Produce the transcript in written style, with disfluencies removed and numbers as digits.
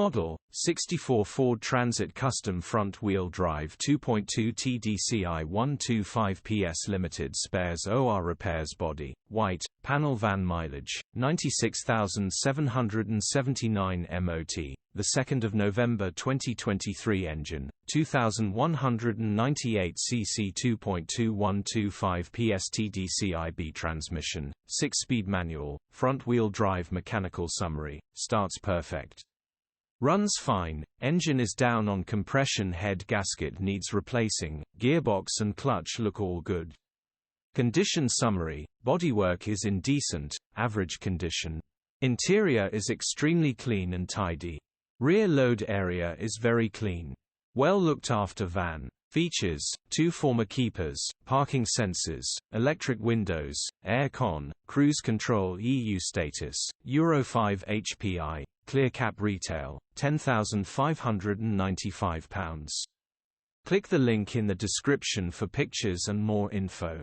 Model: 64 Ford Transit Custom Front-Wheel Drive 2.2 TDCi 125ps Limited Spares OR Repairs Body, white, panel van mileage, 96,779 MOT, 2 November 2023 Engine, 2,198 cc 2.2 125ps TDCI-B Transmission, 6-speed manual, front-wheel drive mechanical summary, starts perfect. Runs fine, engine is down on compression head gasket needs replacing, gearbox and clutch look all good. Condition summary: bodywork is in decent, average condition. Interior is extremely clean and tidy. Rear load area is very clean. Well looked after van. Features: 2 former keepers, parking sensors, electric windows, air con, cruise control EU status, Euro 5 HPI, clear cap retail, £10,595. Click the link in the description for pictures and more info.